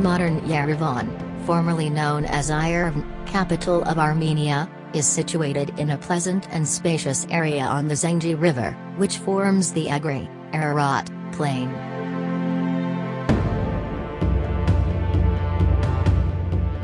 Modern Yerevan, formerly known as Yerevan, capital of Armenia, is situated in a pleasant and spacious area on the Zengi River, which forms the Agri-Ararat plain.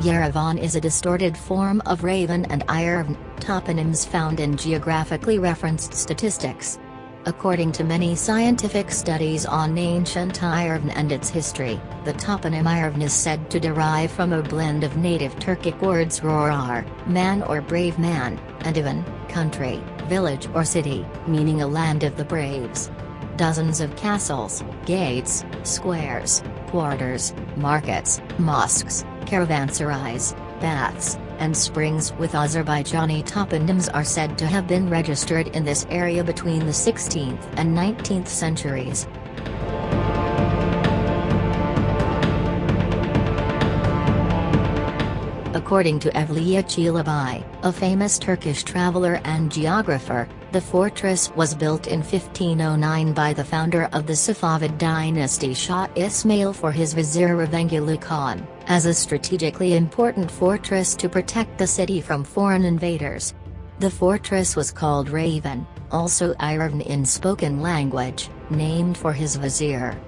Yerevan is a distorted form of Raven and Yerevan toponyms found in geographically referenced statistics. According to many scientific studies on ancient Yerevan and its history, the toponym Yerevan is said to derive from a blend of native Turkic words rorar, man or brave man, and Ivan, country, village or city, meaning a land of the braves. Dozens of castles, gates, squares, quarters, markets, mosques, caravanserais, baths, and springs with Azerbaijani toponyms are said to have been registered in this area between the 16th and 19th centuries. According to Evliya Çelebi, a famous Turkish traveler and geographer, the fortress was built in 1509 by the founder of the Safavid dynasty Shah Ismail for his vizier Revengili Khan, as a strategically important fortress to protect the city from foreign invaders. The fortress was called Raven, also Yerevan in spoken language, named for his vizier.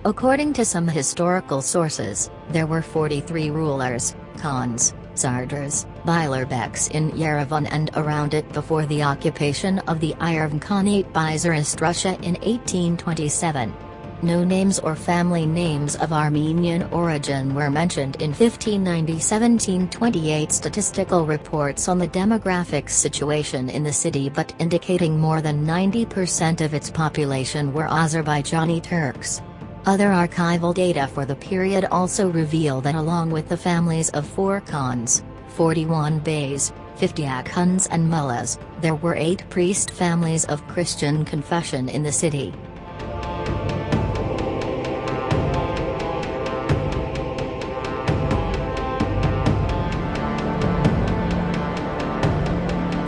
According to some historical sources, there were 43 rulers, Khans, Sardars, Beylerbeks in Yerevan and around it before the occupation of the Yerevan Khanate by Tsarist Russia in 1827. No names or family names of Armenian origin were mentioned in 1590-1728 statistical reports on the demographic situation in the city, but indicating more than 90% of its population were Azerbaijani Turks. Other archival data for the period also reveal that along with the families of 4 Khans, 41 Beys, 50 Akhunds and Mullahs, there were 8 priest families of Christian confession in the city.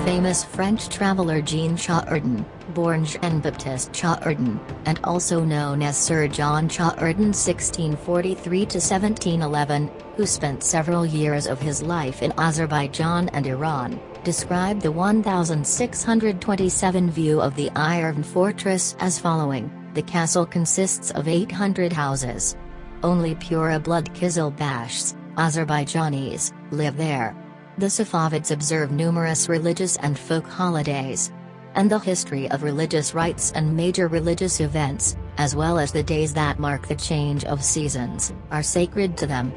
Famous French traveler Jean Chardin, born Jean-Baptiste Chardin, and also known as Sir John Chardin (1643–1711), who spent several years of his life in Azerbaijan and Iran, described the 1627 view of the Yerevan fortress as following: the castle consists of 800 houses. Only pure-blood Kizilbashs, Azerbaijanis, live there. The Safavids observe numerous religious and folk holidays. And the history of religious rites and major religious events, as well as the days that mark the change of seasons, are sacred to them.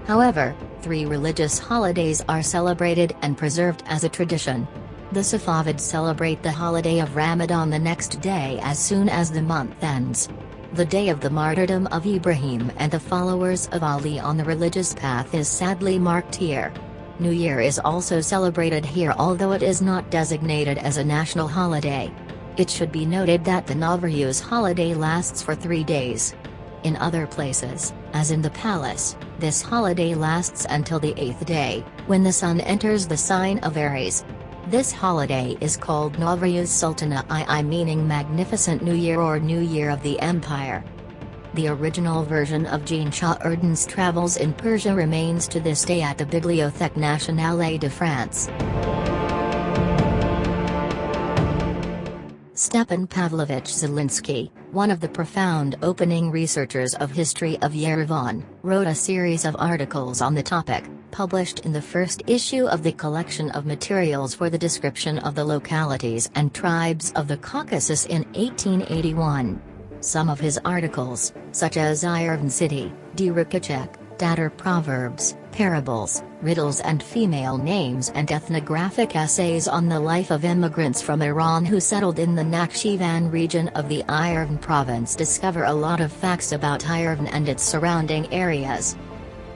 However, 3 religious holidays are celebrated and preserved as a tradition. The Safavids celebrate the holiday of Ramadan the next day as soon as the month ends. The day of the martyrdom of Ibrahim and the followers of Ali on the religious path is sadly marked here. New Year is also celebrated here, although it is not designated as a national holiday. It should be noted that the Nowruz holiday lasts for 3 days. In other places, as in the palace, this holiday lasts until the 8th day, when the sun enters the sign of Aries. This holiday is called Nowruz Sultana I, meaning Magnificent New Year or New Year of the Empire. The original version of Jean Chardin's travels in Persia remains to this day at the Bibliothèque Nationale de France. Stepan Pavlovich Zelinsky, one of the profound opening researchers of history of Yerevan, wrote a series of articles on the topic, published in the first issue of the collection of materials for the description of the localities and tribes of the Caucasus in 1881. Some of his articles, such as Yerevan City, Dirikachek, Tatar Proverbs, Parables, Riddles and Female Names and ethnographic essays on the life of immigrants from Iran who settled in the Nakhchivan region of the Yerevan province, discover a lot of facts about Yerevan and its surrounding areas.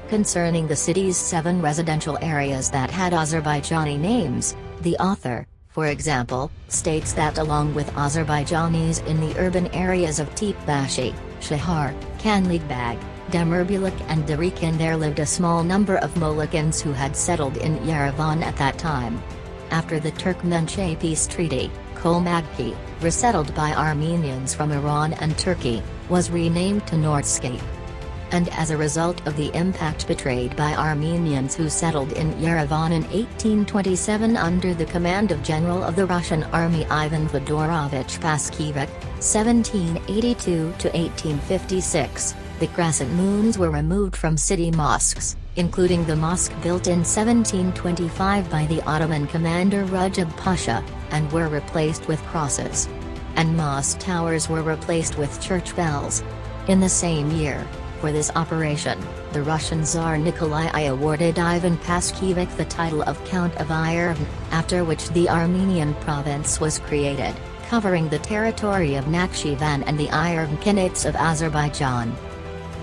Concerning the city's 7 residential areas that had Azerbaijani names, the author, for example, states that along with Azerbaijanis in the urban areas of Tepebashi, Shahar, Kanligbag, Demirbulik and Darikin, there lived a small number of Molokans who had settled in Yerevan at that time. After the Turkmenchay peace treaty, Kolmagki, resettled by Armenians from Iran and Turkey, was renamed to Nordscape. and as a result of the impact betrayed by Armenians who settled in Yerevan in 1827 under the command of General of the Russian Army Ivan Fedorovich Paskievich, 1782–1856, the crescent moons were removed from city mosques, including the mosque built in 1725 by the Ottoman commander Rajab Pasha, and were replaced with crosses. And mosque towers were replaced with church bells. In the same year, for this operation, the Russian Tsar Nikolai I awarded Ivan Paskievich the title of Count of Yerevan, after which the Armenian province was created, covering the territory of Nakhchivan and the Yerevan Khanate of Azerbaijan.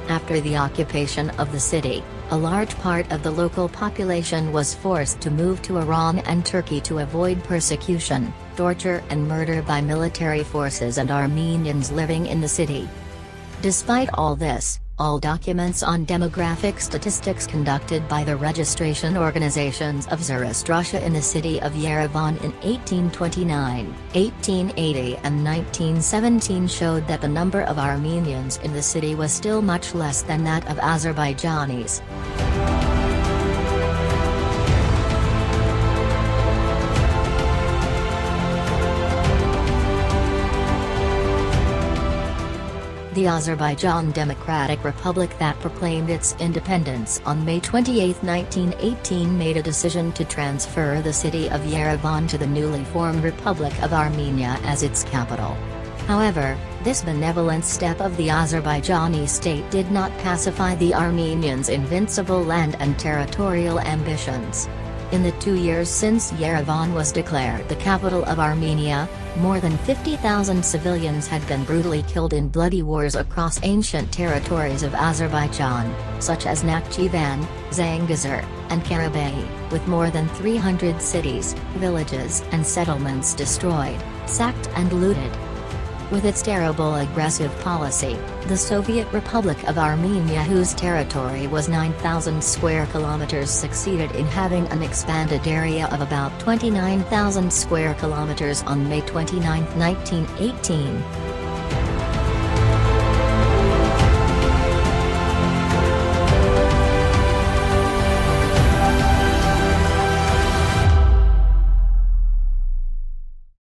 After the occupation of the city, a large part of the local population was forced to move to Iran and Turkey to avoid persecution, torture and murder by military forces and Armenians living in the city. Despite all this, all documents on demographic statistics conducted by the registration organizations of Tsarist Russia in the city of Yerevan in 1829, 1880 and 1917 showed that the number of Armenians in the city was still much less than that of Azerbaijanis. The Azerbaijan Democratic Republic that proclaimed its independence on May 28, 1918 made a decision to transfer the city of Yerevan to the newly formed Republic of Armenia as its capital. However, this benevolent step of the Azerbaijani state did not pacify the Armenians' invincible land and territorial ambitions. In the 2 years since Yerevan was declared the capital of Armenia, more than 50,000 civilians had been brutally killed in bloody wars across ancient territories of Azerbaijan, such as Nakhchivan, Zangezur, and Karabakh, with more than 300 cities, villages and settlements destroyed, sacked and looted. With its terrible aggressive policy, the Soviet Republic of Armenia, whose territory was 9,000 square kilometers, succeeded in having an expanded area of about 29,000 square kilometers on May 29, 1918.